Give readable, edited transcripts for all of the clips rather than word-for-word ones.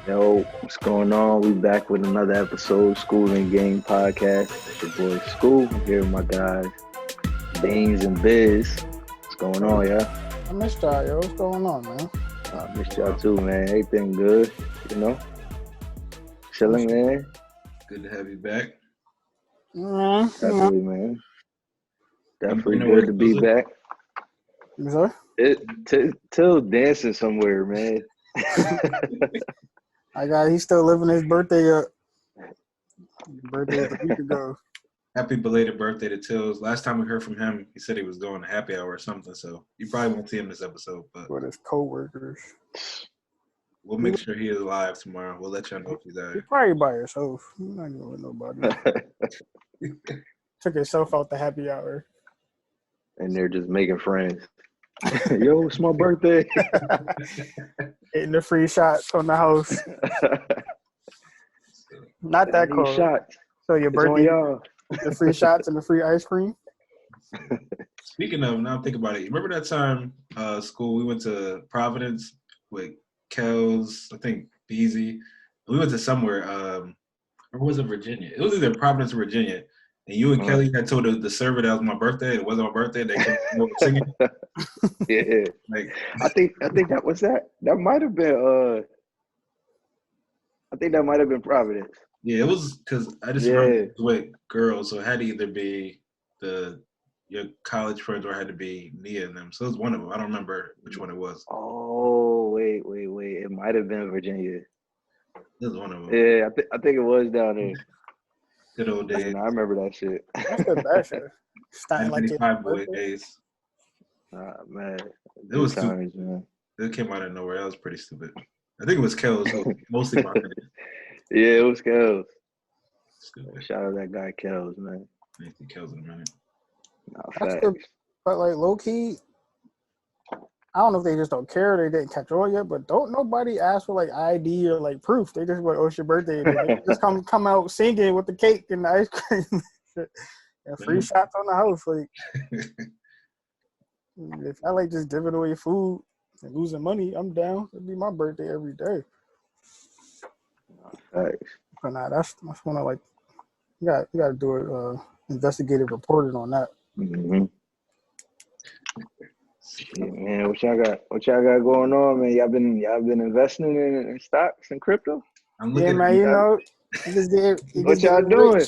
Yo, what's going on? We back with another episode, School and Game Podcast. It's your boy School. I'm here with my guys, Beans and Biz. What's going on, yeah? I missed y'all, yo. What's going on, man? I missed y'all too, man. Everything good, you know? Chilling, man. Good to have you back. Definitely, man. Definitely You know good where to be Till's back. Sorry? Till dancing somewhere, man. He's still living his birthday up. Birthday was a week ago. Happy belated birthday to Tills. Last time we heard from him, he said he was going to happy hour or something, so you probably won't see him this episode, but With his co-workers. we'll make sure he is alive tomorrow. We'll let y'all know if he's He alive. probably by himself. He's not going with nobody. Took himself out the happy hour. And they're just making friends. Yo, it's my birthday. Getting the free shots on the house. Not that cool. Shots. So your It's on birthday, y'all. the free shots and the free ice cream? Speaking of, now think about it. Remember that time, school, we went to Providence with Kels, I think Beezy. We went to somewhere, or was it Virginia? It was either Providence or Virginia. And you and Kelly had told the server that was my birthday. It wasn't my birthday. They came over singing. Yeah. Like, I think that was that. That might have been I think that might have been Providence. yeah, it was because I just remember it was with girls, so it had to either be your college friends or it had to be Nia and them. So it was one of them. I don't remember which one it was. Oh, wait. It might have been Virginia. It was one of them. Yeah, I think it was down there. Good old days. I remember that shit. That's the best shit. Starting like 95 boy birthday. days. Man. It was times, stupid. man. It came out of nowhere. That was pretty stupid. I think it was Kells who mostly marketed it. Yeah, it was Kels. Stupid. Shout out that guy Kels, man. I think Kells in a minute. No, That's facts. But like low key, I don't know if they just don't care, they didn't catch on yet, but don't nobody ask for like ID or like proof. They just like, oh, it's your birthday. They just come out singing with the cake and the ice cream. And free shots on the house. Like if I like just giving away food and losing money, I'm down. It'd be my birthday every day. Facts. But nah, that's one of like you got to do it investigative reporting on that. Mm-hmm. Shit, man, what y'all got going on, man? Y'all been investing in stocks and crypto? I'm looking Yeah, man, you know, What y'all doing?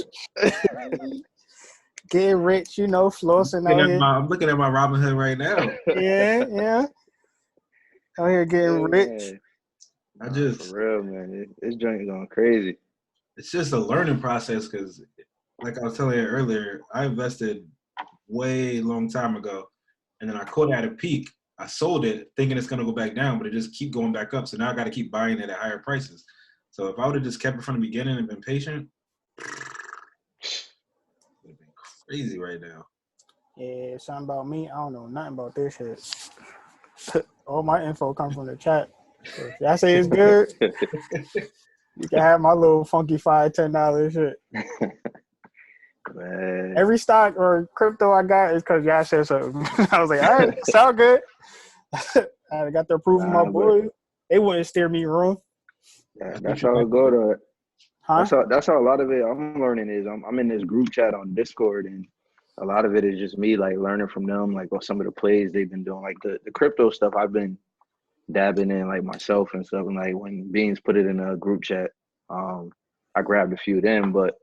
Getting rich, you know, flossing out here. I'm looking at my Robinhood right now. Yeah. Out here getting rich. Man. For real, man. This joint going crazy. It's just a learning process because, like I was telling you earlier, I invested way long time ago, and then I caught it at a peak. I sold it thinking it's gonna go back down, but it just keep going back up. So now I got to keep buying it at higher prices. So if I would have just kept it from the beginning and been patient, it would have been crazy right now. Yeah, something about me. I don't know nothing about this shit. All my info comes from the chat. So if y'all say it's good, you can have my little funky $5-10 shit. Man. Every stock or crypto I got is because y'all said something. I was like, all right, sound good. I got to approve of my boys. They wouldn't steer me wrong. Yeah, that's how it go to. Huh? That's how a lot of it I'm learning is I'm in this group chat on Discord, and a lot of it is just me like learning from them, like some of the plays they've been doing, like the crypto stuff I've been dabbing in like myself and stuff, and like when Beans put it in a group chat, I grabbed a few of them, but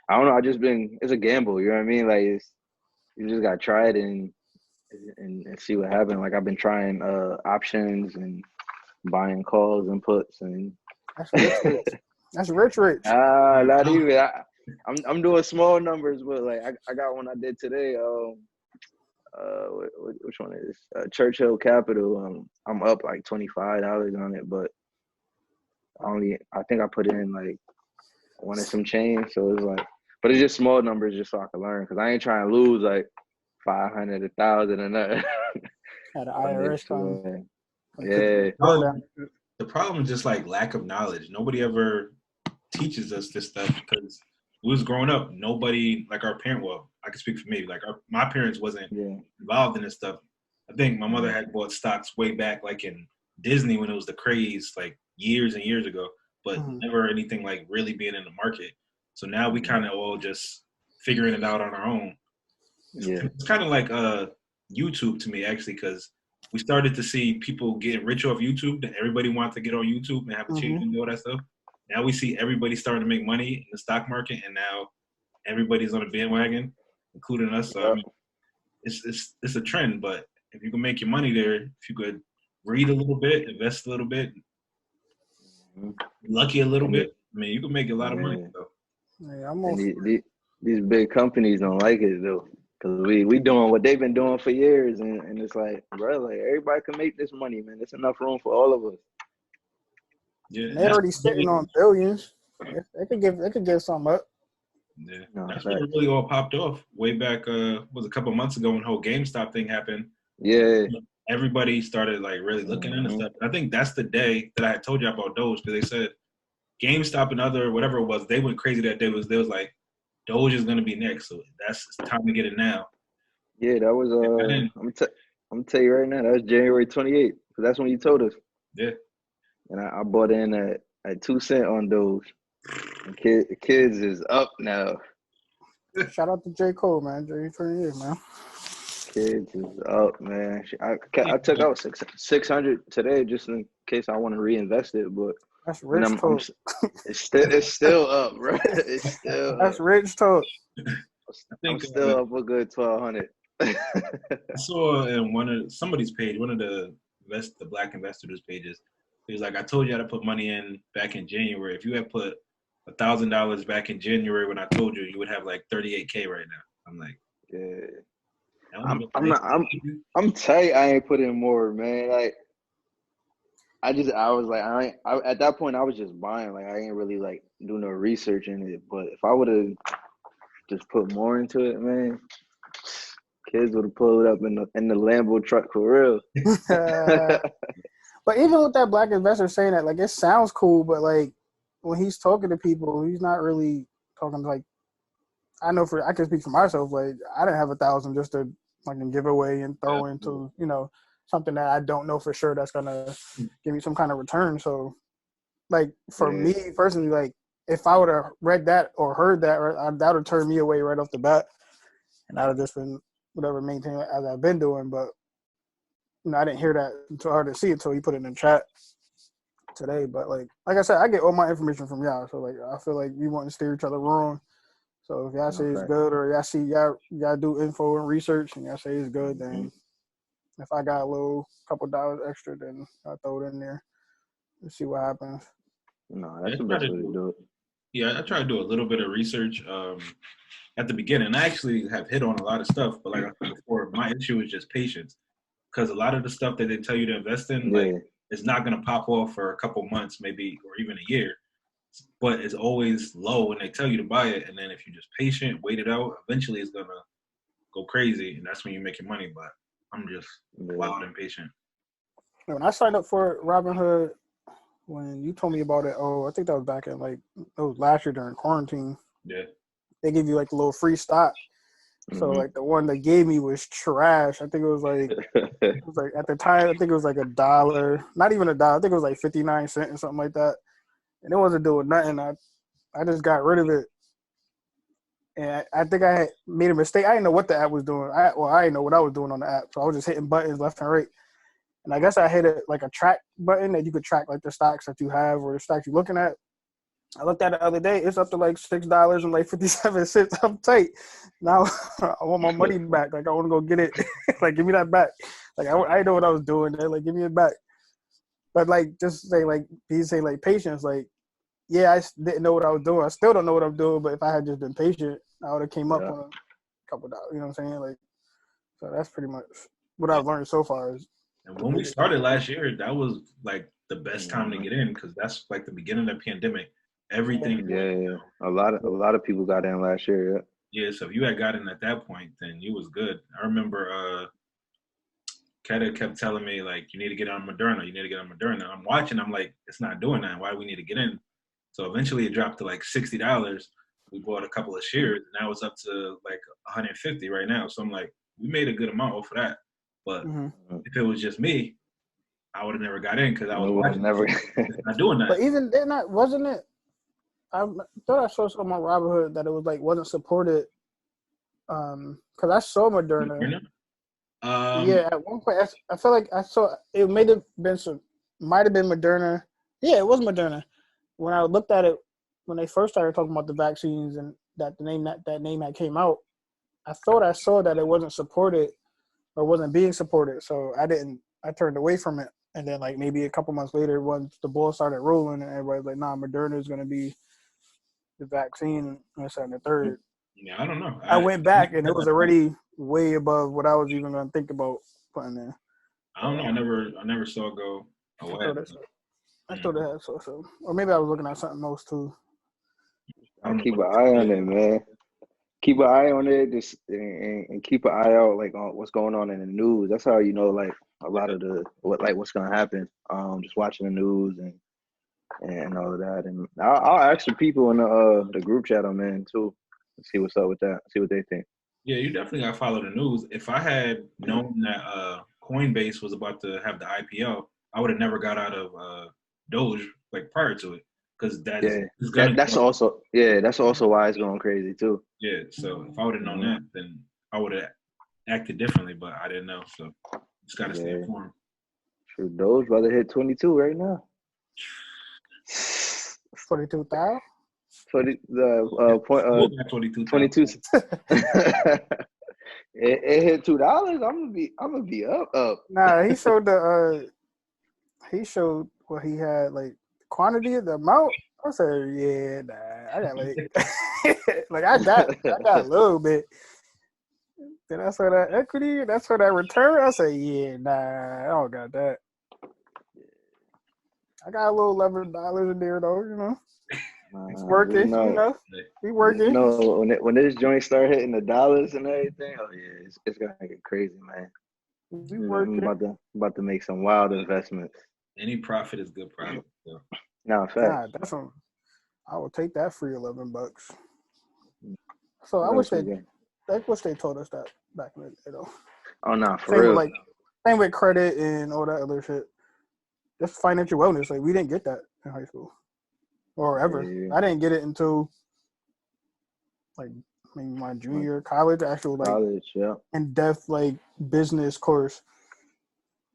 I don't know, it's a gamble, you know what I mean? Like you just gotta try it and see what happens. Like I've been trying options and buying calls and puts and That's rich. Not even. I'm doing small numbers, but like I got one I did today. Which one is Churchill Capital? I'm up like $25 on it, but I think I put in like one and some change. So it's like, but it's just small numbers just so I can learn because I ain't trying to lose like 500, 1,000, and nothing. Had an IRS come. Yeah. The problem is just like lack of knowledge. Nobody ever teaches us this stuff because we was growing up. Nobody like our parent. Well, I can speak for me. Like my parents wasn't involved in this stuff. I think my mother had bought stocks way back, like in Disney when it was the craze, like years and years ago. but Mhm. never anything like really being in the market. So now we kind of all just figuring it out on our own. Yeah. It's kind of like YouTube to me, actually, because we started to see people getting rich off YouTube. And everybody wants to get on YouTube and have a change and do all that stuff. Now we see everybody starting to make money in the stock market, and now everybody's on a bandwagon, including us. So I mean, it's a trend. But if you can make your money there, if you could read a little bit, invest a little bit, lucky a little And bit, I mean, you can make a lot of money. yeah. So. Yeah, I'm And off. these big companies don't like it though, because we doing what they've been doing for years, and it's like, bro, like everybody can make this money, man. There's enough room for all of us. Yeah, They're already sitting on billions. They could give some up. Yeah, No, that's when it really all popped off. Way back, was a couple months ago when the whole GameStop thing happened. yeah. Everybody started like really looking into stuff. I think that's the day that I had told you about Doge, because they said GameStop and other whatever it was, they went crazy that day. They was like, Doge is gonna be next, so it's time to get it now. Yeah, that was I'm gonna tell you right now, that was January 28th, because that's when you told us. Yeah. And I bought in at 2 cents on Doge. And kids is up now. Shout out to J. Cole, man. J. 28, man. Kids is up, man. I took out 600 today just in case I want to reinvest it, but That's I mean, rich talk. it's still up, bro. It's still That's up. rich talk. I I'm think still up a good 1,200. I saw in one of somebody's page, one of the Black Investors pages. He was like, I told you how to put money in back in January. If you had put $1,000 back in January when I told you, you would have like 38K right now. I'm like, Yeah. I'm I'm tight. I ain't put in more, man. Like I was like, at that point I was just buying. Like I ain't really like do no research in it. But if I would have just put more into it, man, kids would have pulled up in the Lambo truck for real. But even with that black investor saying that, like, it sounds cool, but like when he's talking to people, he's not really talking like. I know I can speak for myself. Like I didn't have 1,000 just to fucking give away and throw into something that I don't know for sure that's gonna give me some kind of return. So, like for me personally, like if I would have read that or heard that, that would turn me away right off the bat, and I'd have just been whatever maintaining as I've been doing. But I didn't hear that until I didn't see it until he put it in the chat today. But like I said, I get all my information from y'all. So like I feel like we want to steer each other wrong. So if y'all say it's good, or y'all see y'all do info and research and y'all say it's good, then if I got a couple dollars extra, then I'll throw it in there and see what happens. No, that's the best way to do it. Yeah, I try to do a little bit of research at the beginning. I actually have hit on a lot of stuff, but like I said before, my issue is just patience. Because a lot of the stuff that they tell you to invest in, like, it's not going to pop off for a couple months, maybe, or even a year. But it's always low when they tell you to buy it. And then if you're just patient, wait it out, eventually it's going to go crazy. And that's when you make your money. But I'm just wild and patient. When I signed up for Robinhood, when you told me about it, I think that was back in it was last year during quarantine. Yeah. They give you like a little free stock. So like the one they gave me was trash. I think it was like at the time I think it was like $1, not even $1. I think it was like 59 cents or something like that. And it wasn't doing nothing. I just got rid of it. And I think I had made a mistake. I didn't know what the app was doing. I didn't know what I was doing on the app. So I was just hitting buttons left and right. And I guess I hit it like a track button that you could track like the stocks that you have or the stocks you're looking at. I looked at it the other day. It's up to like $6 and like 57 cents. I'm tight. Now I want my money back. Like I want to go get it. Like give me that back. Like I know what I was doing there. Like give me it back. But like just say like he say like patience. Like yeah, I didn't know what I was doing. I still don't know what I'm doing. But if I had just been patient, I would have came up on a couple dollars. You know what I'm saying? Like so that's pretty much what I've learned so far. And when we started last year, that was like the best time to get in because that's like the beginning of the pandemic. Everything. Yeah. A lot of people got in last year. Yeah. So if you had gotten at that point, then you was good. I remember Keta kept telling me like, you need to get on Moderna. You need to get on Moderna. I'm watching. I'm like, it's not doing that. Why do we need to get in? So eventually it dropped to like $60. We bought a couple of shares. And now it's up to like 150 right now. So I'm like, we made a good amount off of that. But if it was just me, I would have never got in because I was We would have watching. never. It's not doing that. But even then, wasn't it? I thought I saw something on Robinhood that it was like wasn't supported. Because I saw Moderna. Yeah, at one point I feel like I saw it might have been Moderna. Yeah, it was Moderna. When I looked at it when they first started talking about the vaccines and that name that came out, I thought I saw that it wasn't supported or wasn't being supported. So I turned away from it. And then like maybe a couple months later, once the ball started rolling and everybody's like, nah, Moderna is gonna be the vaccine and this and the third. Yeah, I don't know. I went back and it was already way above what I was even gonna think about putting in. I don't know. I never saw it go away. I thought it had so. Or maybe I was looking at something else too. I keep an eye on it, man. Keep an eye on it, just and keep an eye out like on what's going on in the news. That's how you know like a lot of what's gonna happen. Just watching the news and all of that. And I'll ask the people in the group chat I'm in too. See what's up with that. See what they think. Yeah, you definitely gotta follow the news. If I had known that Coinbase was about to have the IPO, I would have never got out of Doge like prior to it, because that's also why it's going crazy too. Yeah, so if I would have known that, then I would have acted differently, but I didn't know, so just gotta stay informed. True, Doge about to hit 22 right now. 22,000. 22. It hit $2. I'm gonna be up. Nah, he showed what he had like quantity of the amount. I said, yeah, nah, I got like I got a little bit. Then I saw that equity, that's for that return. I said, yeah, nah, I don't got that. I got a little $11 in there though, you know. It's working, you know. We working. No, when this joint start hitting the dollars and everything, oh yeah, it's gonna get crazy, man. We working. I'm about to make some wild investments. Any profit is good profit. So. No, fact. Nah, I would take that free $11. So I wish they told us that back in the day, though. Oh no, for real. Same with credit and all that other shit. Just financial wellness. Like we didn't get that in high school. Or ever. Yeah. I didn't get it until like maybe my junior year of college, actual like in-depth like business course.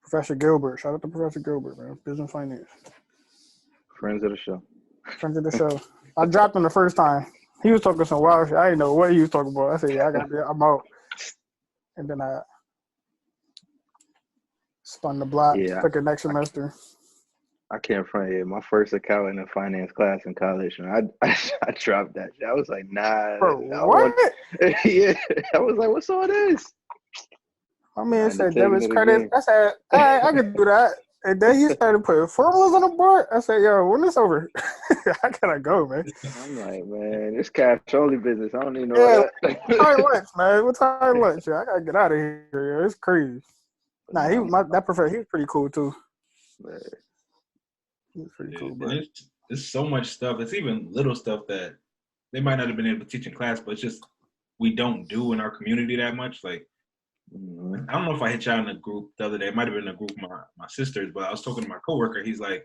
Professor Gilbert. Shout out to Professor Gilbert, man. Business finance. Friends of the show. I dropped him the first time. He was talking some wild shit. I didn't know what he was talking about. I said, yeah, I'm out. And then I spun the block, took it next semester. I can't front it. My first account in a finance class in college, and I dropped that shit. I was like, nah. Bro, what? Yeah. I was like, what's all this? My man said debit credit. I said, all right, I can do that. And then he started putting formulas on the board. I said, yo, when it's over, I gotta go, man. I'm like, man, this cash only business. I don't need no that. What time lunch, man? What time lunch? Yeah, I gotta get out of here. Yo. It's crazy. Nah, that professor, he was pretty cool too. Man. He's pretty cool, bro. There's so much stuff. It's even little stuff that they might not have been able to teach in class, but it's just we don't do in our community that much. Like, I don't know if I hit y'all in a group the other day. It might have been a group of my sisters, but I was talking to my coworker. He's like,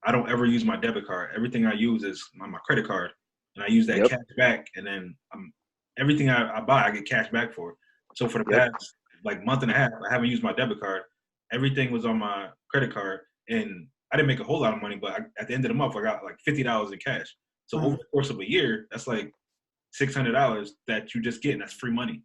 I don't ever use my debit card. Everything I use is my credit card, and I use that cash back. And then everything I buy, I get cash back for. So for the past like month and a half, I haven't used my debit card. Everything was on my credit card, and I didn't make a whole lot of money, but at the end of the month, I got like $50 in cash. So over the course of a year, that's like $600 that you just get, and that's free money.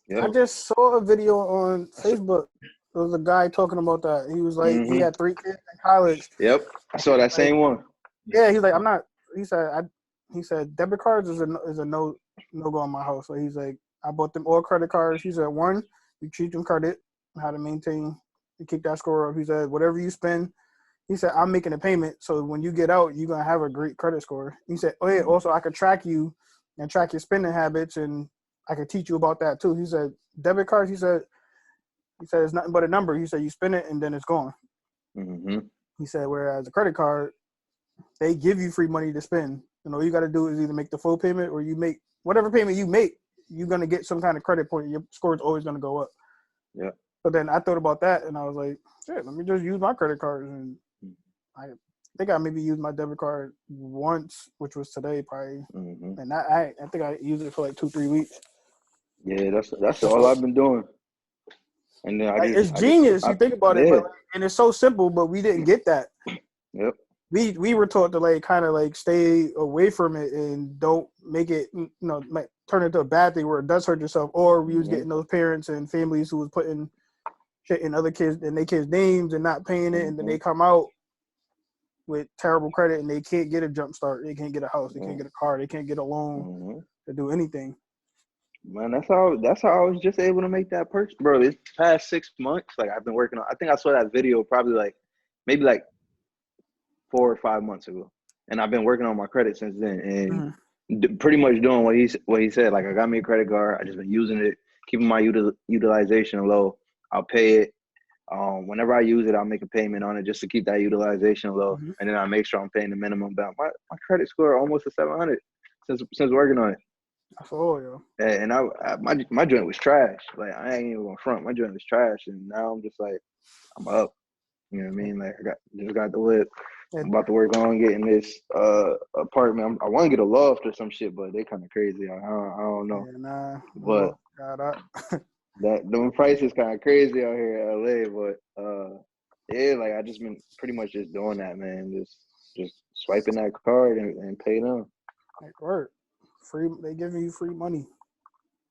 Yep. I just saw a video on Facebook. There was a guy talking about that. He was like, he had 3 kids in college. Yep, I saw that same one. Yeah, he's like, I'm not. He said debit cards is a no go in my house. So he's like, I bought them all credit cards. He said, one, you treat them credit, how to maintain and keep that score up. He said, whatever you spend. He said, I'm making a payment, so when you get out, you're going to have a great credit score. He said, oh, yeah, also I could track you and track your spending habits, and I could teach you about that, too. He said, debit cards, he said it's nothing but a number. He said, you spend it, and then it's gone. Mm-hmm. He said, whereas a credit card, they give you free money to spend. And all you got to do is either make the full payment or you make – whatever payment you make, you're going to get some kind of credit point. Your score is always going to go up. Yeah. But then I thought about that, and I was like, shit, let me just use my credit cards. And I think I maybe used my debit card once, which was today probably. Mm-hmm. And I think I used it for like 2-3 weeks. Yeah, that's all I've been doing. And then It's genius. You think about it, but and it's so simple. But we didn't get that. Yep. We were taught to like kind of like stay away from it and don't make it, turn into a bad thing where it does hurt yourself. Or we was getting those parents and families who was putting shit in other kids and their kids' names and not paying it, and then they come out with terrible credit and they can't get a jump start. They can't get a house. They can't get a car. They can't get a loan to do anything. Man, that's how I was just able to make that purchase, bro. This past 6 months, like I've been working on. I think I saw that video probably maybe 4 or 5 months ago, and I've been working on my credit since then, and pretty much doing what he said. Like I got me a credit card. I just been using it, keeping my utilization low. I'll pay it. Whenever I use it, I'll make a payment on it just to keep that utilization low, and then I make sure I'm paying the minimum balance. My credit score almost a 700 since working on it. Oh, yo. And my joint was trash. Like I ain't even gonna front. My joint was trash, and now I'm just like I'm up. You know what I mean? Like I just got the whip. I'm about to work on getting this apartment. I want to get a loft or some shit, but they kind of crazy. I don't know. Yeah, but them prices kind of crazy out here in LA. But yeah, like I just been pretty much just doing that, man. Just swiping that card and pay them. Like work. Free, they giving you free money.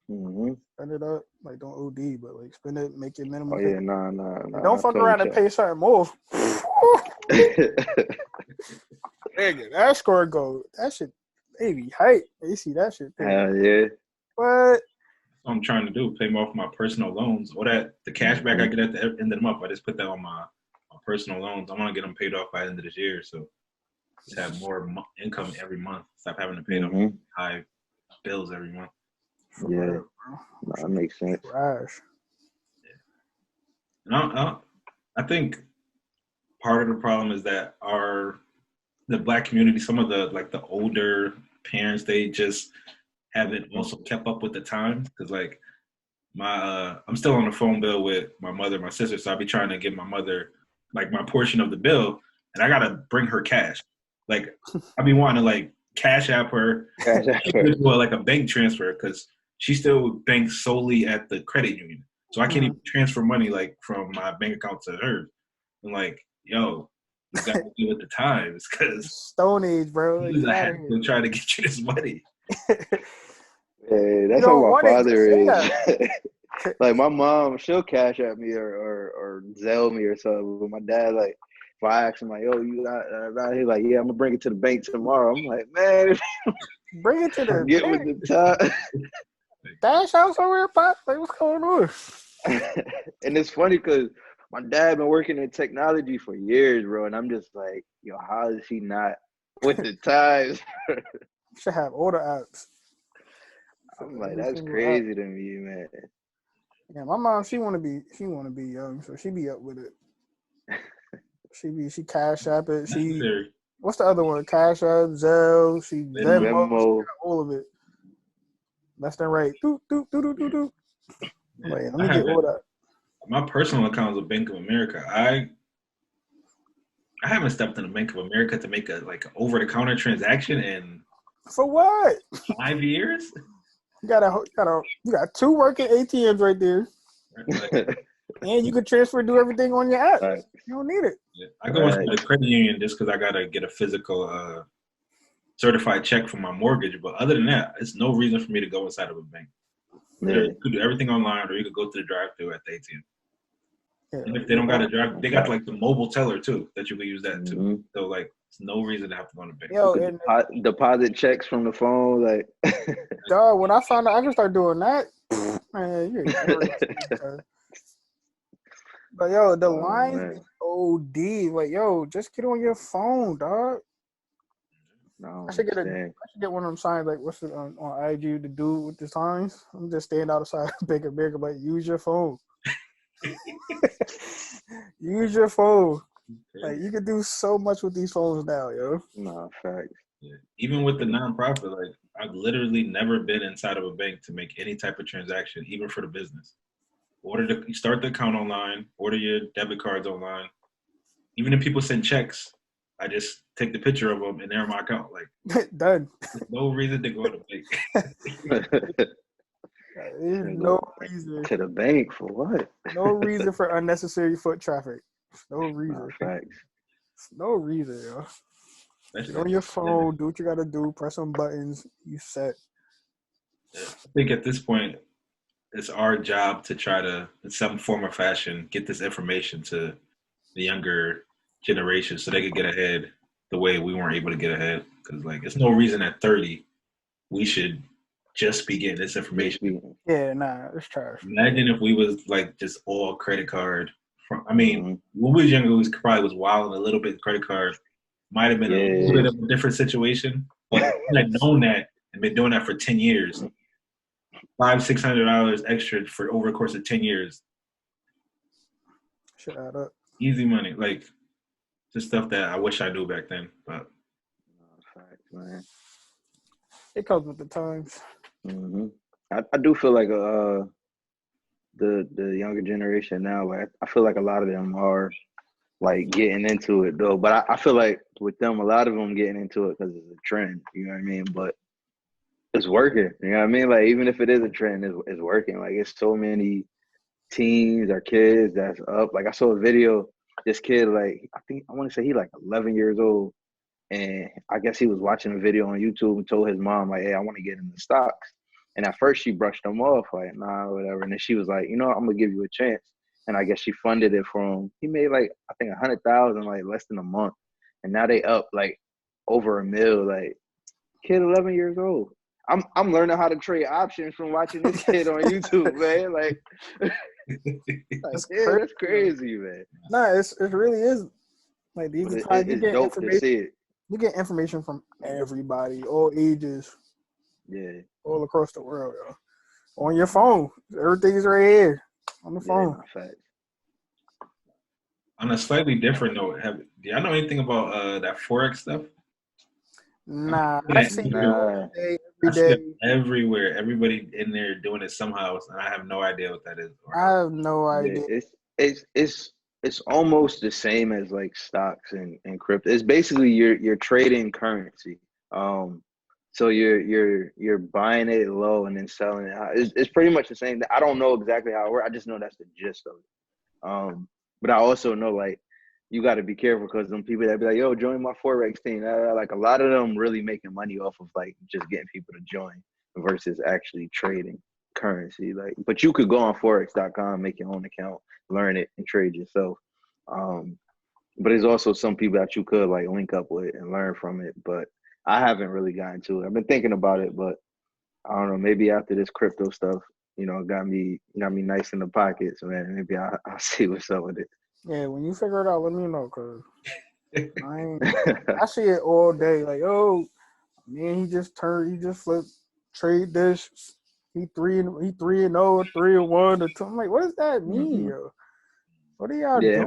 Spend it up, like don't OD, but like spend it, make your minimum. Oh yeah, nah. Don't fuck around and pay something more. Nigga, that score go. That shit, baby, hype. You see that shit? Hell yeah. What? I'm trying to do, pay me off my personal loans, or the cash back I get at the end of the month. I just put that on my personal loans. I want to get them paid off by the end of this year, so just have more income every month. Stop having to pay them high bills every month. Yeah, that makes sense. Trash. Yeah. I think part of the problem is that the Black community, some of the older parents, they just haven't also kept up with the times. Because like I'm still on the phone bill with my mother and my sister, so I'll be trying to give my mother like my portion of the bill, and I gotta bring her cash. Like I be wanting to like cash app her, like a bank transfer, because she still banks solely at the credit union, so I can't even transfer money like from my bank account to her. I'm like, yo, you got to deal with the times, because Stone Age, bro. I have to try to get you this money. Hey, that's how my father is. Like my mom, she'll cash at me or Zelle me or something. But my dad, like, if I ask him, like, yo, you got he's like, yeah, I'm gonna bring it to the bank tomorrow. I'm like, man, bring it to the get bank. with the time. Dash out somewhere, Pop. Like, what's going on? And it's funny because my dad been working in technology for years, bro, and I'm just like, yo, how is he not with the times? Should have all the apps. I'm like, that's crazy to me, man. Yeah, my mom, she wanna be young, so she be up with it. She cash app it. What's the other one? Cash app, Zelle, she Venmo, all of it. Left and right. Do. Like, let me get all that. My personal account is a Bank of America. I haven't stepped in a Bank of America to make a over-the-counter transaction in for what? 5 years. You got 2 working ATMs right there, and you can do everything on your app. Right. You don't need it. Yeah. I go into the credit union just because I gotta get a physical certified check for my mortgage. But other than that, it's no reason for me to go inside of a bank. You could do everything online, or you could go to the drive-thru at the ATM. Yeah. And if they don't got a drive, they got like the mobile teller too that you can use that too. So like, it's no reason to have to go to bank. Yo, deposit checks from the phone, like. Dog, when I found out I can start doing that, man, you're. But yo, the lines is OD. Like, yo, just get on your phone, dog. No, I should get one of them signs like what's it on IG to do with the signs. I'm just standing outside Bank of America, but use your phone. Use your phone. Like, you can do so much with these phones now, yo. No, facts. Yeah. Even with the nonprofit, like I've literally never been inside of a bank to make any type of transaction, even for the business. You start the account online, order your debit cards online. Even if people send checks, I just take the picture of them and they're in my account. Like, Done. there's no reason to go to the bank. There's no reason. To the bank for what? No reason for unnecessary foot traffic. No reason. Facts. No reason, yo. Get on your phone, do what you gotta do, press some buttons, you set. Yeah. I think at this point, it's our job to try to, in some form or fashion, get this information to the younger generation so they could get ahead the way we weren't able to get ahead. Because, like, there's no reason at 30 we should just be getting this information. Yeah, nah, it's trash. Imagine if we was, like, just all credit card. When we was younger, we probably was wilding a little bit credit card. Might have been a little bit of a different situation. But I had known that and been doing that for 10 years. $500-$600 extra for over the course of 10 years. Should add up. Easy money, like just stuff that I wish I knew back then. But Facts, man. It comes with the times. I do feel like the younger generation now, like I feel like a lot of them are like getting into it though. But I feel like with them, a lot of them getting into it because it's a trend. You know what I mean? But it's working. You know what I mean? Like even if it is a trend, it's working. Like it's so many teens or kids that's up. Like I saw a video, this kid, like I want to say he like 11 years old, and I guess he was watching a video on YouTube and told his mom like, hey, I want to get into stocks. And at first she brushed him off like, nah, whatever. And then she was like, you know, I'm gonna give you a chance. And I guess she funded it for him. He made like I think 100,000 like less than a month, and now they up like over $1 million. Like kid, 11 years old. I'm learning how to trade options from watching this kid on YouTube, man. Like, that's crazy, man. Nah, it really is. Like these times you get dope to see it. You get information from everybody, all ages, all across the world, yo. On your phone, everything's right here on the phone. Facts. On a slightly different note, do y'all know anything about that Forex stuff? Nah, I see it every day. Everywhere. Everybody in there doing it somehow, and I have no idea what that is. I have no idea. It's almost the same as like stocks and crypto. It's basically you're trading currency. So you're buying it low and then selling it high. It's pretty much the same. I don't know exactly how it works. I just know that's the gist of it. But I also know like you got to be careful because them people that be like, yo, join my Forex team. Like a lot of them really making money off of like just getting people to join versus actually trading currency. Like, but you could go on forex.com, make your own account, learn it, and trade yourself. But there's also some people that you could like link up with and learn from it. But I haven't really gotten to it. I've been thinking about it, but I don't know. Maybe after this crypto stuff, you know, got me nice in the pockets, man.Maybe I'll see what's up with it. Yeah, when you figure it out, let me know, cause I see it all day. Like, oh, man, he just flipped, trade this. He 3-0, 3-1, or 2. I'm like, what does that mean, yo? What are y'all doing?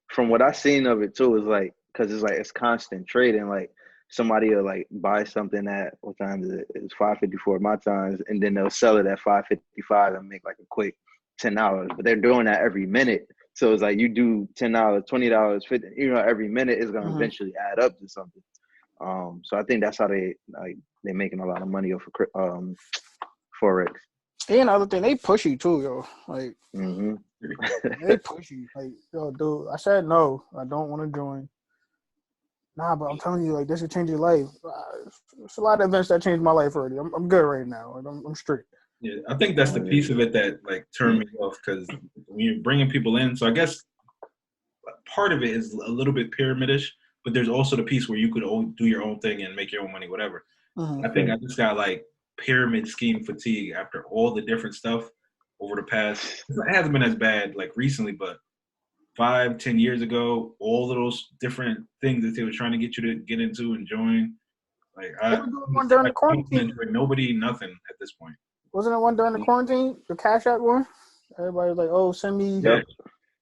From what I've seen of it too, is like, cause it's like it's constant trading. Like somebody will like buy something at what time is it? It's 5:54 my times, and then they'll sell it at 5:55 and make like a quick $10. But they're doing that every minute. So it's like you do $10, $20, $50. You know, every minute is gonna eventually add up to something. So I think that's how they're making a lot of money off of Forex. And another thing, they push you too, yo. Like they push you. Like, yo, dude, I said no, I don't want to join. Nah, but I'm telling you, like, this will change your life. It's a lot of events that changed my life already. I'm good right now. Like, I'm straight. Yeah, I think that's the piece of it that like turned me off because when you're bringing people in, so I guess part of it is a little bit pyramidish, but there's also the piece where you could do your own thing and make your own money, whatever. I think I just got like pyramid scheme fatigue after all the different stuff over the past. It hasn't been as bad like recently, but 5-10 years ago, all of those different things that they were trying to get you to get into and join. Like one during the quarantine. Nobody, nothing at this point. Wasn't it one during the quarantine? The Cash App one? Everybody was like, "Oh, send me." Yeah.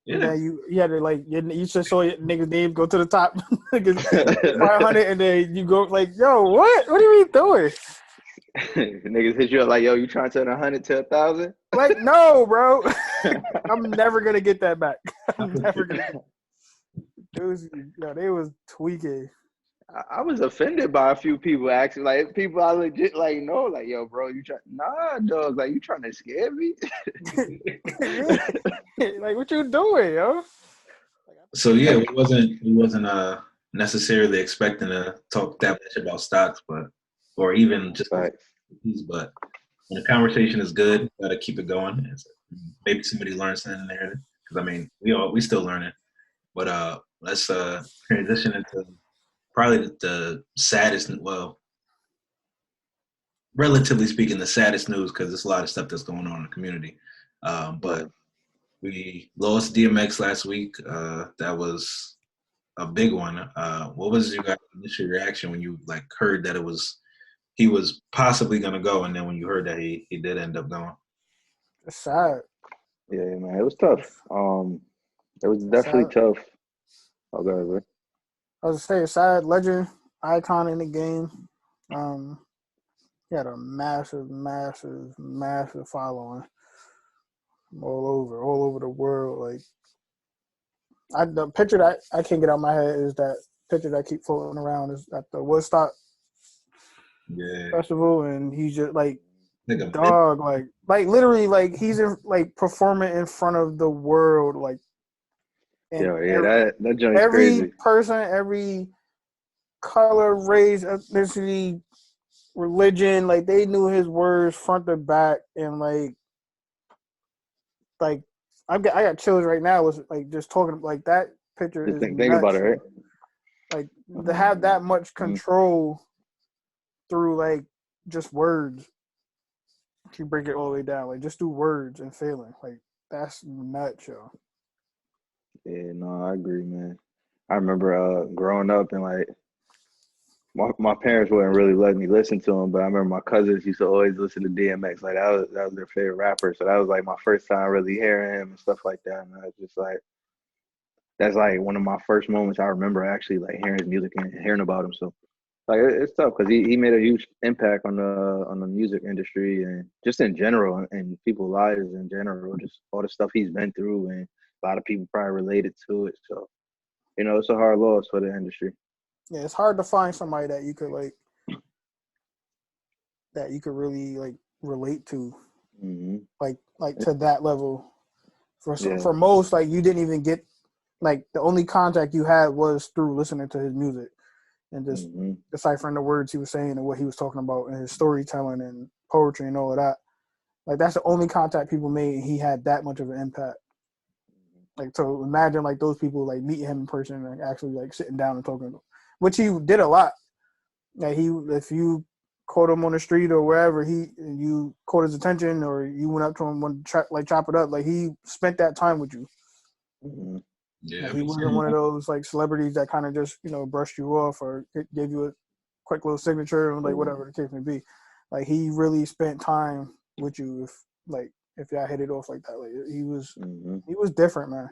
Yeah. You had to like you just saw your niggas' name go to the top, 500, and then you go like, "Yo, what? What are we doing?" Niggas hit you up like, yo, you trying to turn 100 to 1,000? Like, no, bro. I'm never gonna get that back. I'm never gonna. They was tweaking. I was offended by a few people actually, like people I legit like know, like, yo, bro, you try nah, dog, like you trying to scare me? Like, what you doing, yo? So yeah, we wasn't necessarily expecting to talk that much about stocks, or even just Facts. but when the conversation is good, gotta keep it going. Maybe somebody learns something in there, because I mean we still learning. But let's transition into probably the saddest, well, relatively speaking, the saddest news, because there's a lot of stuff that's going on in the community. But we lost DMX last week. That was a big one. What was your guys' initial reaction when you like heard that he was possibly gonna go, and then when you heard that he did end up going? It's sad. Yeah, man, it was tough. It was definitely tough. Oh, go ahead, bro. I was gonna say, sad legend, icon in the game. He had a massive, massive, massive following all over the world. Like, the picture that I can't get out of my head is that picture that keep floating around is at the Woodstock festival, and he's just like dog, like literally, like he's performing in front of the world, like. Yo, yeah, that joint's every crazy. person, every color, race, ethnicity, religion, like they knew his words front to back, and like I got chills right now. Was like just talking like that picture Just is think nuts, about it, right? Like to have that much control through like just words. If you break it all the way down, like just through words and feeling, like that's nuts, yo. Yeah, no, I agree, man. I remember growing up and like my parents wouldn't really let me listen to him, but I remember my cousins used to always listen to DMX. Like that was their favorite rapper. So that was like my first time really hearing him and stuff like that. And I was just like, that's like one of my first moments I remember actually like hearing his music and hearing about him. So like it's tough because he made a huge impact on the music industry and just in general and people's lives in general. Just all the stuff he's been through and a lot of people probably related to it. So it's a hard loss for the industry. Yeah, it's hard to find somebody that you could really like relate to, like to that level. For most, like you didn't even get like the only contact you had was through listening to his music and just deciphering the words he was saying and what he was talking about and his storytelling and poetry and all of that. Like that's the only contact people made, and he had that much of an impact. Like, so imagine like those people like meeting him in person and actually like sitting down and talking to him, which he did a lot. Like if you caught him on the street or wherever, you caught his attention or you went up to him and chop it up, like he spent that time with you. Yeah, he wasn't one of those like celebrities that kind of just brushed you off or gave you a quick little signature and like whatever the case may be. Like he really spent time with you. If y'all hit it off like that, like he was different, man.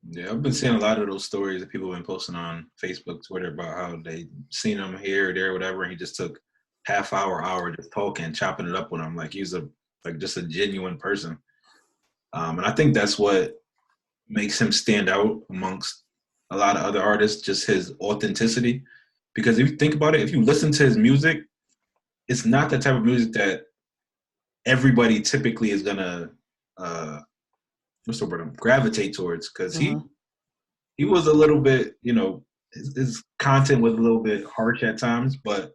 Yeah, I've been seeing a lot of those stories that people have been posting on Facebook, Twitter about how they seen him here, there, whatever. And he just took hour just talking, chopping it up with him. Like he's just a genuine person. And I think that's what makes him stand out amongst a lot of other artists, just his authenticity. Because if you think about it, if you listen to his music, it's not the type of music that everybody typically is gonna gravitate towards, because he was a little bit, his content was a little bit harsh at times, but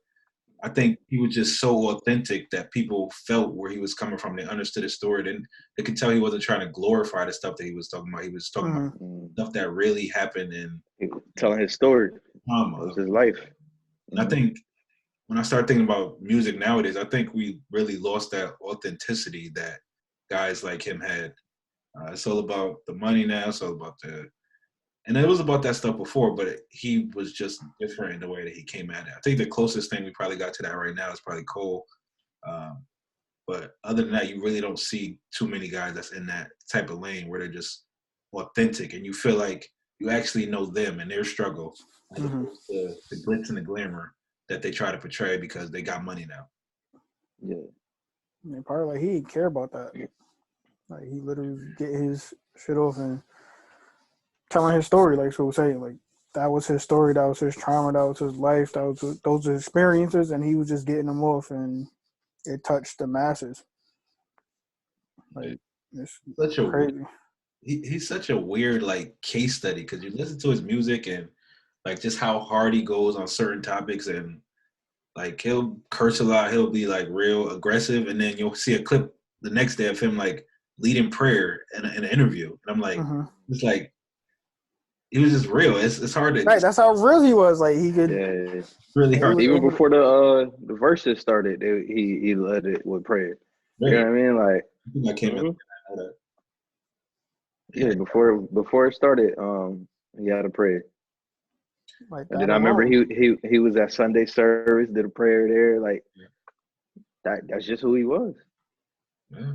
I think he was just so authentic that people felt where he was coming from. They understood his story. And they could tell he wasn't trying to glorify the stuff that he was talking about. He was talking about stuff that really happened and telling his story. It was his life. And I think when I start thinking about music nowadays, I think we really lost that authenticity that guys like him had. It's all about the money now. It's all about and it was about that stuff before, but he was just different in the way that he came at it. I think the closest thing we probably got to that right now is probably Cole. But other than that, you really don't see too many guys that's in that type of lane where they're just authentic and you feel like you actually know them and their struggle as opposed to the glitz and the glamour that they try to portray because they got money now. Yeah. And probably like he didn't care about that. Like he literally get his shit off and telling his story, like so saying, like that was his story, that was his trauma, that was his life, those experiences, and he was just getting them off, and it touched the masses. Like it's Such a crazy. he's such a weird like case study because you listen to his music and like just how hard he goes on certain topics and like he'll curse a lot, he'll be like real aggressive, and then you'll see a clip the next day of him like leading prayer in an interview, and I'm like, it's like he was just real. It's hard to Right, that's how real he was. Like he could, Yeah. really he hard. was Even able before the verses started, he led it with prayer. You know what I mean? Like, I think I came in. yeah, before it started, he had a prayer. like And that then I remember alone. he was at Sunday service, did a prayer there. Like that's just who he was. Yeah.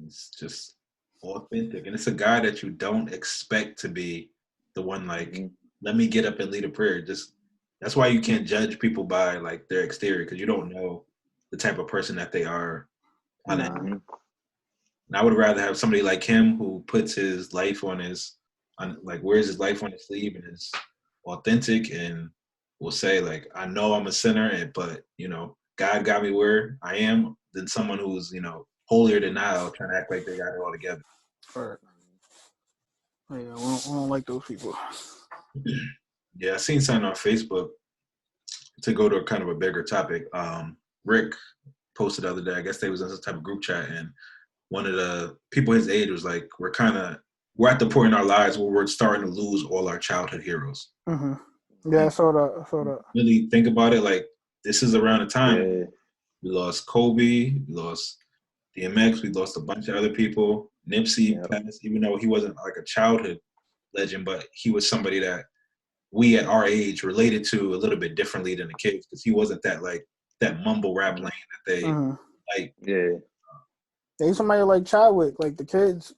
It's just authentic, and it's a guy that you don't expect to be the one. Like, let me get up and lead a prayer. Just that's why you can't judge people by like their exterior because you don't know the type of person that they are. On it. Mm-hmm. And I would rather have somebody like him who puts his life like wears his life on his sleeve and is authentic and will say like, I know I'm a sinner, but God got me where I am, than someone who's holier than thou trying to act like they got it all together. Right. Yeah, I don't like those people. Yeah, I seen something on Facebook to go to kind of a bigger topic. Rick posted the other day, I guess they was in some type of group chat, and one of the people his age was like, we're at the point in our lives where we're starting to lose all our childhood heroes. Yeah, I saw that. Really think about it, like this is around the time we lost Kobe, we lost DMX, we lost a bunch of other people. Nipsey passed, even though he wasn't like a childhood legend, but he was somebody that we at our age related to a little bit differently than the kids because he wasn't that mumble rap lane that they like. Yeah. They somebody like Chadwick, like the kids,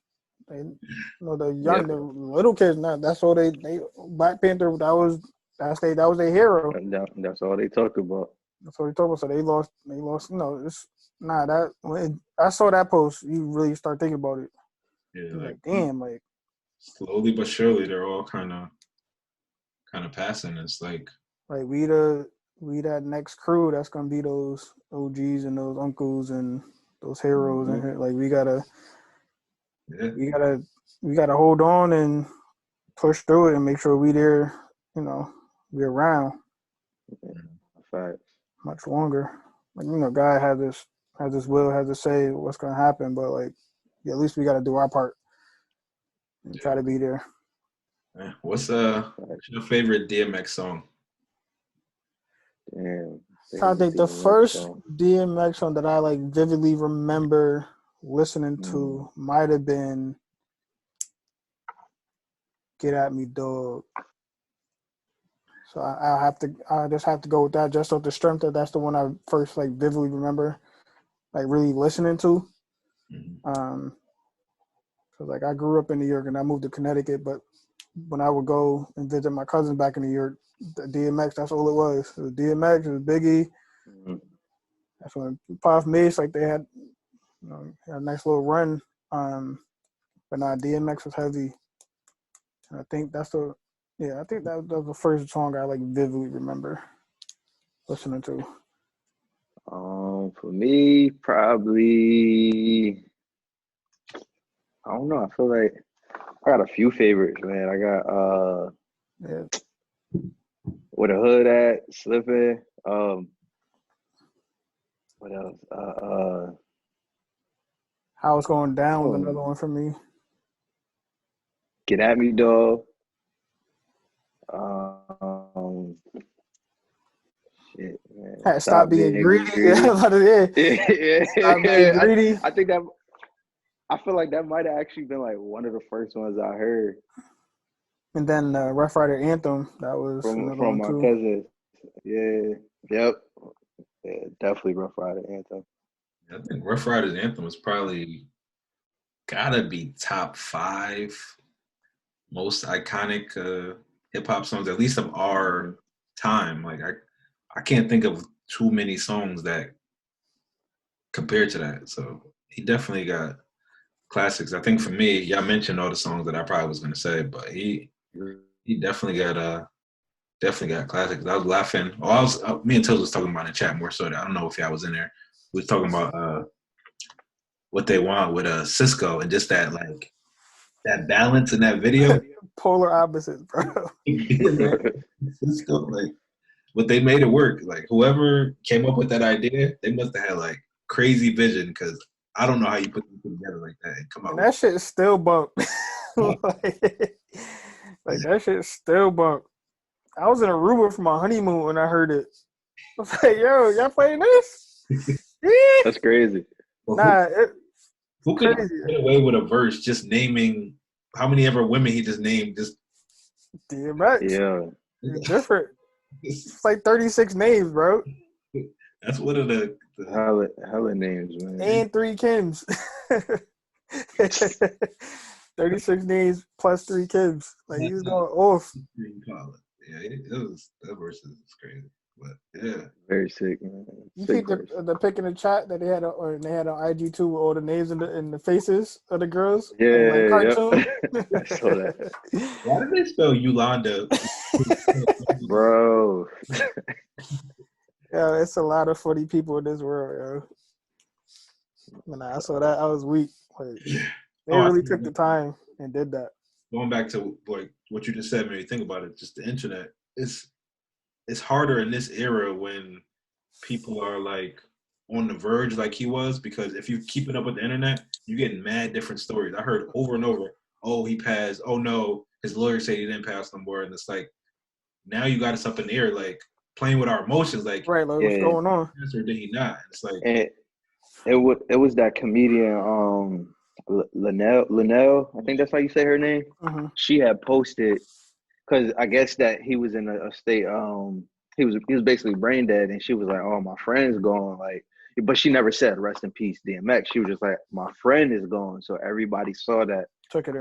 the little kids. Now that's all they Black Panther. That was their hero. That's all they talked about. That's what they told us. So they lost. It's that. When I saw that post, you really start thinking about it. Yeah, like damn, like slowly but surely, they're all kind of passing. It's like we that next crew that's gonna be those OGs and those uncles and those heroes and like we gotta hold on and push through it and make sure we there, we around much longer. Like, God has this will, has to say what's gonna happen, but like at least we gotta do our part and try to be there. What's your favorite DMX song? Damn. I think the first DMX song that I like vividly remember listening to might have been "Get at Me, Dog." So I just have to go with that, just off the strength that that's the one I first like vividly remember, like really listening to. So like I grew up in New York and I moved to Connecticut, but when I would go and visit my cousin back in New York, the DMX, that's all it was. It was DMX, it was Biggie. That's when Puff Mace, like they had, had a nice little run. But DMX was heavy. And I think that was the first song I like vividly remember listening to. For me, probably I don't know. I feel like I got a few favorites, man. I got Where the Hood At, Slippin'. What else? How It's Going Down was another one for me. Get At Me, Dog. Shit, man. Stop being greedy. Stop being greedy. I feel like that might have actually been like one of the first ones I heard. And then Rough Rider Anthem, that was from my cousins. Yeah, yep. Yeah, definitely Rough Rider Anthem. I think Rough Rider's Anthem is probably gotta be top 5 most iconic hip hop songs, at least of our time. Like I can't think of too many songs that compared to that. So he definitely got classics. I think for me, y'all mentioned all the songs that I probably was gonna say, but he definitely got classics. I was laughing. Oh, me and Tills was talking about in the chat more so that I don't know if y'all was in there. We was talking about what they want with Cisco and just that like that balance in that video. Polar opposites, bro. Cisco, like, but they made it work. Like whoever came up with that idea, they must have had like crazy vision because I don't know how you put them together like that and come out. And that shit still bump. like that shit still bump. I was in Aruba for my honeymoon when I heard it. I was like, "Yo, y'all playing this?" Yeah. That's crazy. Nah, who could crazy. get away with a verse just naming how many ever women he just named? Just DMX. Yeah. It's different. It's like 36 names, bro. That's one of the hella names, man. And 3 Kims. 36 names plus 3 Kims. Like he was going off. Yeah, that verse is crazy. But yeah, Very sick, man. You Sick keep the pic in the chat that they had on IG too with all the names and the faces of the girls. Yeah, like cartoon. I saw that. Why did they spell Yolanda? Bro. Yeah, it's a lot of funny people in this world, yo. When I saw that, I was weak. Like, they really took the time and did that. Going back to like what you just said, made me think about it. Just the internet. It's harder in this era when people are like on the verge like he was, because if you're keeping up with the internet, you're getting mad different stories. I heard over and over, oh, he passed. Oh no, his lawyer said he didn't pass no more. And it's like, now you got us up in the air, like playing with our emotions, like, right, like what's going on? Or did he not? It's like it was that comedian Linnell, I think that's how you say her name. Mm-hmm. She had posted, because I guess that he was in a state, he was basically brain dead, and she was like, oh, my friend's gone, like, but she never said rest in peace DMX. She was just like, my friend is gone. So everybody saw that took it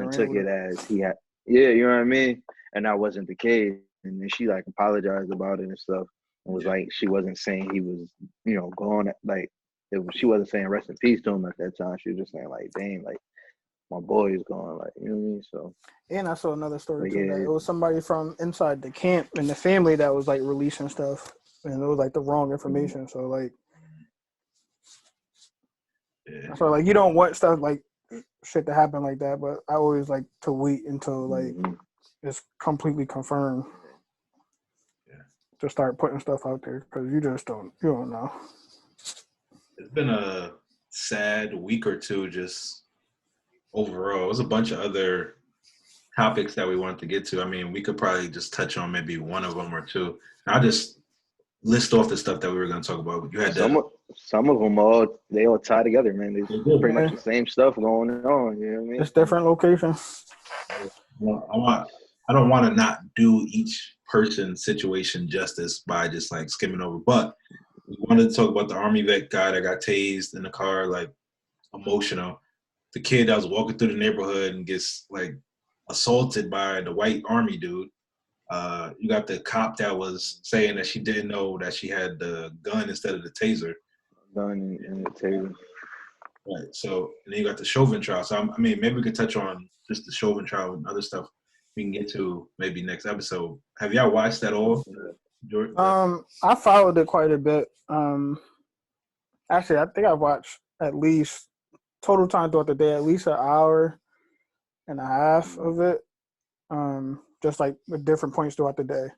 as he had, you know what I mean? And that wasn't the case. And then she like apologized about it and stuff, and was like, she wasn't saying he was, gone, like, she wasn't saying rest in peace to him at that time. She was just saying like, dang, like, my boy is gone, like, you know what I mean? So. And I saw another story too, yeah, that it was somebody from inside the camp and the family that was like releasing stuff, and it was like the wrong information. So like, so like, you don't want stuff like shit to happen like that, but I always like to wait until like it's completely confirmed to start putting stuff out there, because you don't know. It's been a sad week or two just overall. It was a bunch of other topics that we wanted to get to. I mean, we could probably just touch on maybe one of them or two. I'll just list off the stuff that we were going to talk about. You had some of them they all tie together, man. They pretty much the same stuff going on. You know what I mean? It's different locations. Well, I don't want to not do each person's situation justice by just like skimming over, but we wanted to talk about the Army vet guy that got tased in the car, like emotional. The kid that was walking through the neighborhood and gets like assaulted by the white Army dude. You got the cop that was saying that she didn't know that she had the gun instead of the taser. Gun and the taser. Right. So, and then you got the Chauvin trial. So, I mean, maybe we could touch on just the Chauvin trial and other stuff we can get to maybe next episode. Have y'all watched that all? I followed it quite a bit. Actually, I think I've watched at least total time throughout the day, at least an hour and a half of it. Just like with different points throughout the day.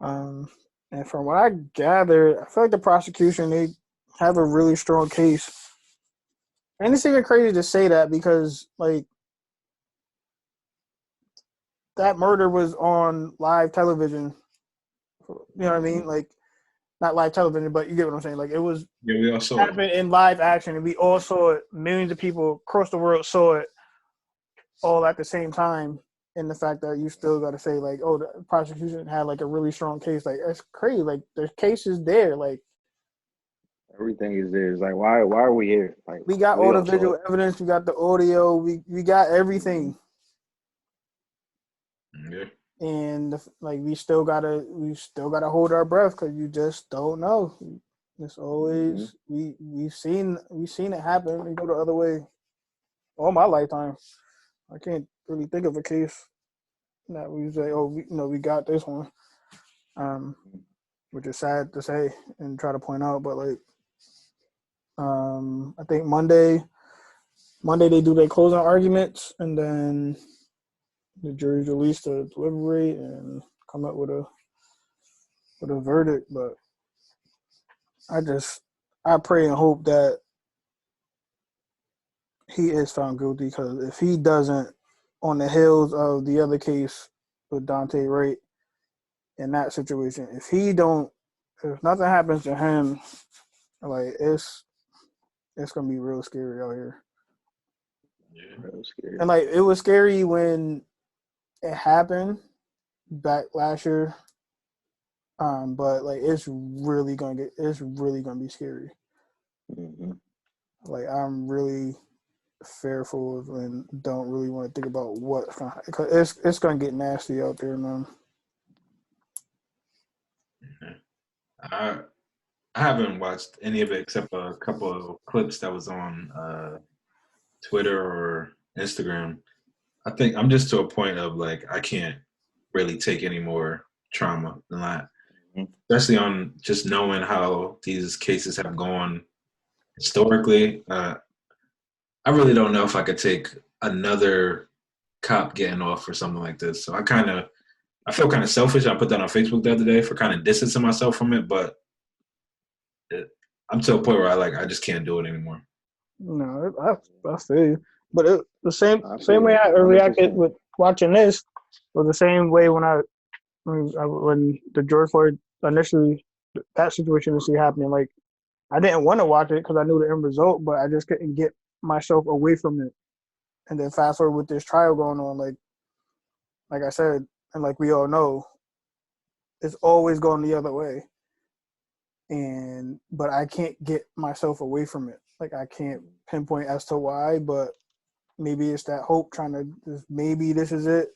And from what I gathered, I feel like the prosecution, they have a really strong case. And it's even crazy to say that, because like that murder was on live television. You know what I mean? Like, not live television, but you get what I'm saying. Like, it was we all saw happened in live action, and we all saw it. Millions of people across the world saw it all at the same time. And the fact that you still got to say, like, oh, the prosecution had like a really strong case. Like, that's crazy. Like, there's cases there. Like, everything is there. It's like, why are we here? Like, we got all the visual evidence. We got the audio. We got everything. Yeah. And like, we still gotta hold our breath, because you just don't know. It's always we've seen it happen. We go the other way all my lifetime. I can't really think of a case that we say, oh, we got this one, which is sad to say and try to point out. But like, I think Monday they do their closing arguments, and then the jury's released to deliberate and come up with a verdict. But I pray and hope that he is found guilty, because if he doesn't, on the heels of the other case with Dante Wright in that situation, if nothing happens to him, like it's gonna be real scary out here. Yeah, real scary. And like, it was scary when it happened back last year. But like, it's really gonna be scary. Mm-hmm. Like, I'm really fearful and don't really want to think about what's gonna, because it's gonna get nasty out there, man. I haven't watched any of it except a couple of clips that was on Twitter or Instagram. I think I'm just to a point of like, I can't really take any more trauma than that, especially on just knowing how these cases have gone historically. I really don't know if I could take another cop getting off for something like this. So I feel kind of selfish. I put that on Facebook the other day for kind of distancing myself from it, but I'm to a point where I just can't do it anymore. No, I feel you. But the same way I 100%. reacted with watching this was the same way when the George Floyd initially, that situation is happening. Like, I didn't want to watch it because I knew the end result, but I just couldn't get myself away from it. And then fast forward with this trial going on, like I said, and like we all know, it's always going the other way. But I can't get myself away from it. Like, I can't pinpoint as to why, but maybe it's that hope trying to maybe this is it.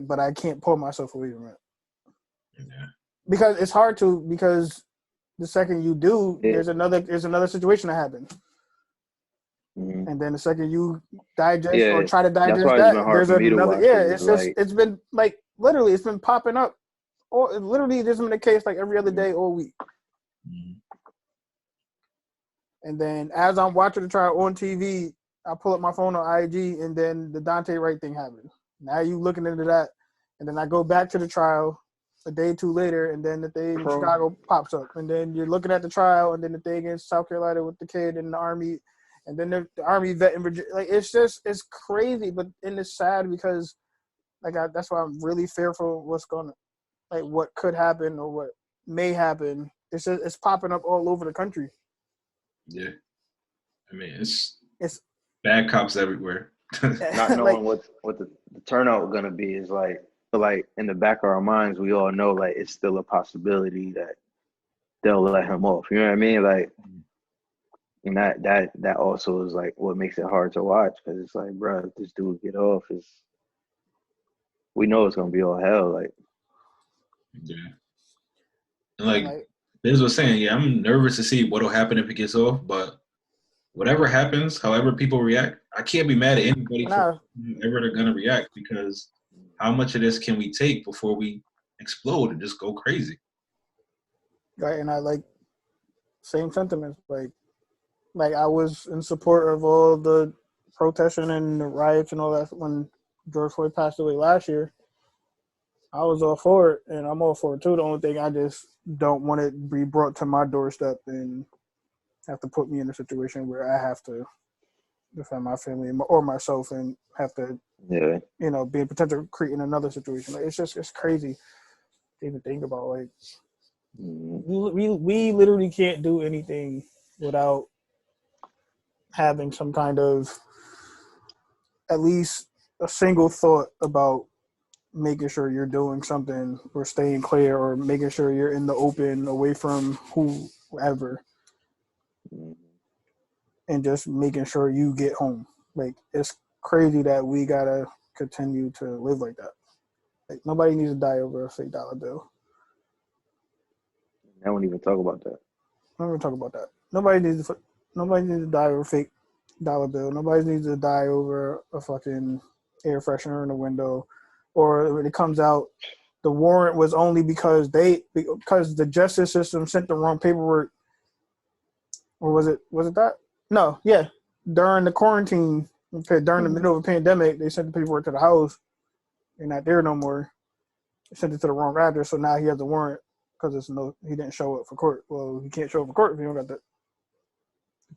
But I can't pull myself away from it. Yeah. Because it's hard to, because the second you do, there's another situation that happens. Mm-hmm. And then the second you digest or try to digest that's why it's been hard there's for me to another. watch It's been like, literally, it's been popping up. Or literally, there's been a case like every other day all week. Mm-hmm. And then as I'm watching the trial on TV, I pull up my phone on IG, and then the Dante Wright thing happened. Now you looking into that, and then I go back to the trial a day or two later, and then the thing in Chicago pops up, and then you're looking at the trial, and then the thing in South Carolina with the kid in the Army, and then the Army vet in Virginia. Like, it's crazy, but it's sad because that's why I'm really fearful of what could happen or what may happen. It's popping up all over the country. Yeah, I mean, it's bad cops everywhere. Not knowing what the turnout gonna be is like, but like in the back of our minds, we all know like it's still a possibility that they'll let him off. You know what I mean? Like, and that also is like what makes it hard to watch, because it's like, bro, if this dude get off, we know it's gonna be all hell. Like, yeah, and like Biz was saying, yeah, I'm nervous to see what'll happen if he gets off, but whatever happens, however people react, I can't be mad at anybody for however they're gonna react, because how much of this can we take before we explode and just go crazy? Right, and I like same sentiments. Like I was in support of all the protesting and the riots and all that when George Floyd passed away last year. I was all for it, and I'm all for it too. The only thing I just don't want it to be brought to my doorstep and have to put me in a situation where I have to defend my family or myself and have to, be a potential creating another situation. Like, it's crazy to even think about. Like, we literally can't do anything without having some kind of, at least a single thought about making sure you're doing something or staying clear or making sure you're in the open away from whoever, and just making sure you get home. Like, it's crazy that we gotta continue to live like that. Like, nobody needs to die over a fake dollar bill. I won't even talk about that. I'm gonna talk about that. Nobody needs to die over a fake dollar bill. Nobody needs to die over a fucking air freshener in the window, or when it comes out, the warrant was only because the justice system sent the wrong paperwork, or was it that? No, yeah, during the quarantine, during the middle of a pandemic, they sent the paperwork to the house. They're not there no more. They sent it to the wrong address, so now he has the warrant because he didn't show up for court. Well, he can't show up for court if you don't got the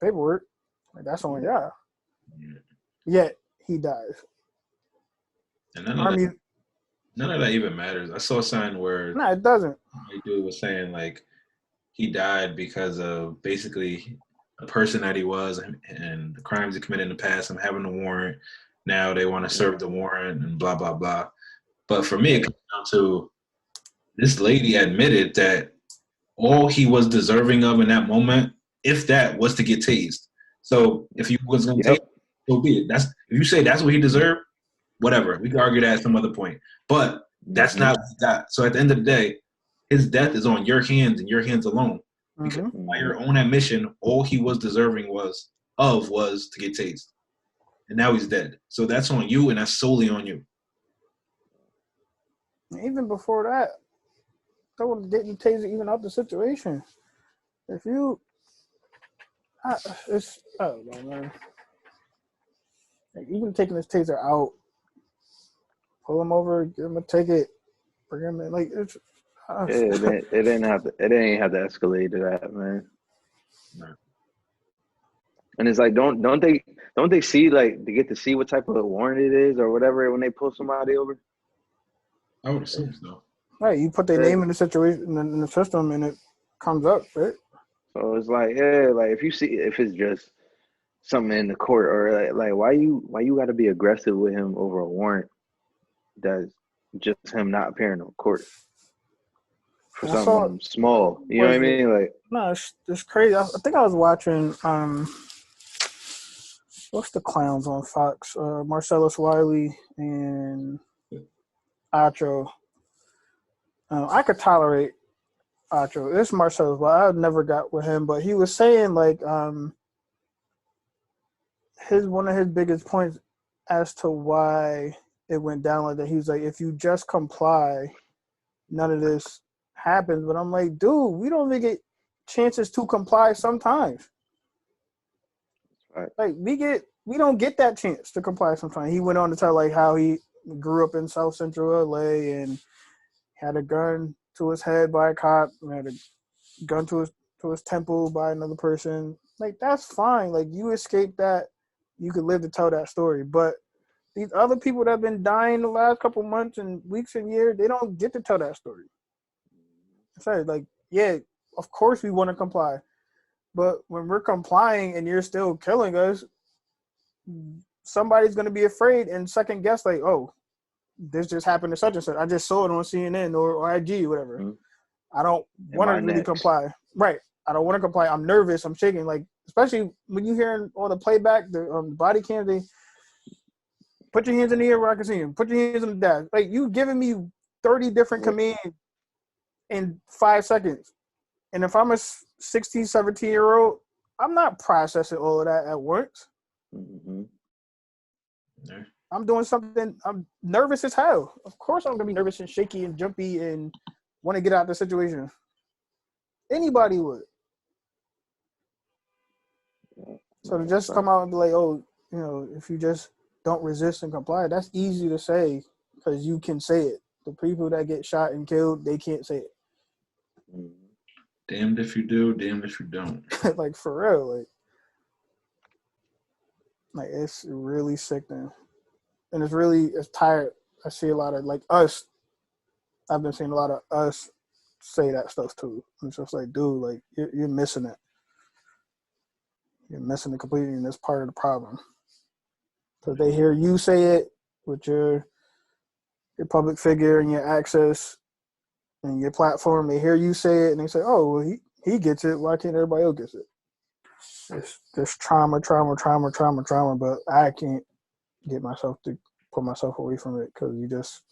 paperwork. Like, that's on y'all. Yeah. Yet he dies. And none of that even matters. I saw a sign where It doesn't. a dude was saying like he died because of basically the person that he was and the crimes he committed in the past and having a warrant. Now they want to serve the warrant and blah blah blah. But for me, it comes down to this lady admitted that all he was deserving of in that moment, if that, was to get tased. So if he was going to take, so be it. If you say that's what he deserved, whatever. We can argue that at some other point. But that's not what he got. So at the end of the day, his death is on your hands and your hands alone. Because by your own admission, all he was deserving was to get tased. And now he's dead. So that's on you, and that's solely on you. Even before that, that would didn't taser even out the situation. If you, I don't know, man. Like, even taking this taser out, pull him over, give him a ticket, bring him in. Like, it's. It didn't have to escalate to that, man. No. And it's like, don't they see, like, they get to see what type of warrant it is or whatever when they pull somebody over? I would assume so. Right, you put their name in the situation in the system, and it comes up, right? So it's like, like if it's just something in the court, or like why you got to be aggressive with him over a warrant that's just him not appearing in court for something small. You know what I mean? Like, no, it's crazy. I think I was watching what's the clowns on Fox? Marcellus Wiley and Acho. I could tolerate Acho. It's Marcellus, but I never got with him. But he was saying like one of his biggest points as to why it went down like that. He was like, if you just comply, none of this happens. But I'm like, dude, we don't even get chances to comply sometimes. right. Like we don't get that chance to comply sometimes. He went on to tell like how he grew up in South Central LA and had a gun to his head by a cop, and had a gun to his temple by another person. Like, that's fine. Like, you escaped that. You could live to tell that story. But these other people that have been dying the last couple months and weeks and years, they don't get to tell that story. So, like, yeah, of course we want to comply. But when we're complying and you're still killing us, somebody's going to be afraid and second guess, like, oh, this just happened to such and such. I just saw it on CNN or IG, whatever. Mm-hmm. I don't want to really comply. Right. I don't want to comply. I'm nervous. I'm shaking. Like, especially when you hearing all the playback, the body cam, they put your hands in the air where I can see them. Put your hands on the dash. Like, you giving me 30 different commands in 5 seconds. And if I'm a 16, 17-year-old, I'm not processing all of that at once. Mm-hmm. Yeah. I'm doing something. I'm nervous as hell. Of course I'm going to be nervous and shaky and jumpy and want to get out of the situation. Anybody would. So to just come out and be like, oh, you know, if you just don't resist and comply, that's easy to say because you can say it. The people that get shot and killed, they can't say it. Damned if you do, damned if you don't. Like, for real. Like it's really sickening. And it's tired. I see a lot of, like, us. I've been seeing a lot of us say that stuff too. It's just like, dude, like, you're missing it. You're missing it completely, and that's part of the problem. So they hear you say it with your public figure and your access and your platform. They hear you say it, and they say, oh, well, he gets it. Why can't everybody else get it? It's just trauma, but I can't get myself to pull myself away from it because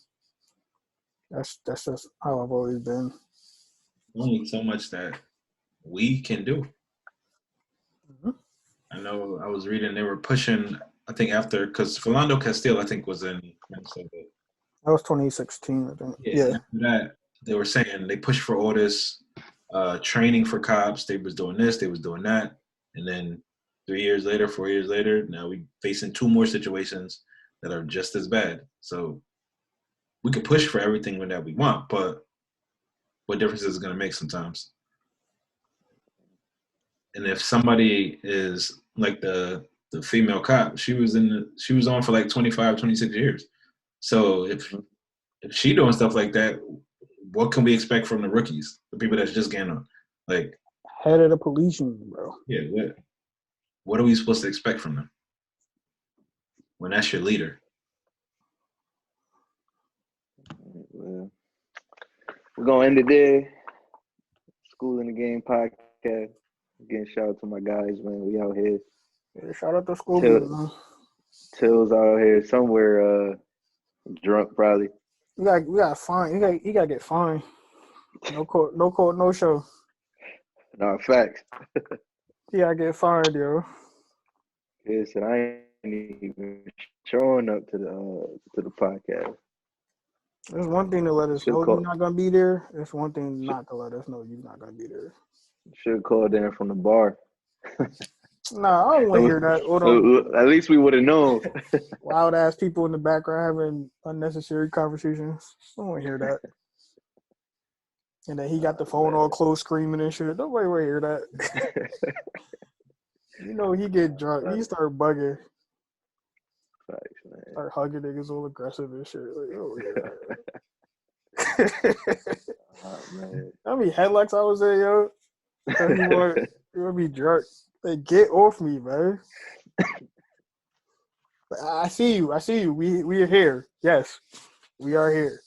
that's just how I've always been. only so much that we can do. Mhm. I know I was reading they were pushing, I think after, because Philando Castile, I think, was in Minnesota. That was 2016, I think. Yeah. Yeah. After that, they were saying they pushed for all this training for cops. They was doing this, they was doing that. And then 3 years later, 4 years later, now we facing 2 more situations that are just as bad. So we could push for everything that we want, but what difference is it going to make sometimes? And if somebody is like the female cop, she was on for like 25, 26 years. So if she doing stuff like that, what can we expect from the rookies, the people that's just getting on? Like, Head of the police union, bro. yeah, what are we supposed to expect from them when that's your leader? Well, we're gonna end it there. School in the Game podcast. Again, shout out to my guys, man. We out here. Yeah, shout out to Scooby, man. Till's out here somewhere, drunk probably. We got fine. You got to get fined. No court, no show. No facts. You got to get fired, yo. Yeah, said I ain't even showing up to the podcast. There's one thing to let us Should know call, you're not gonna be there. There's one thing not to let us know you're not gonna be there. should call in from the bar. Nah, I don't want to hear that. Hold on. At least we would have known. Loud ass people in the background having unnecessary conversations. I don't want to hear that. And then he got the phone all close, screaming and shit. Nobody want to hear that. You know, he get drunk. He start bugging. Facts, man. Start hugging niggas all aggressive and shit. Like, oh, yeah. Oh, man. How many headlights I was in, yo? You want to be drunk? Like, get off me, man. I see you. We are here. Yes, we are here.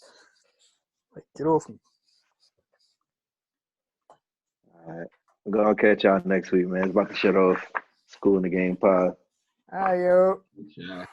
Like, get off me. All right. We're gonna catch y'all next week, man. It's about to shut off School in the Game pod. Hi, yo. Yeah.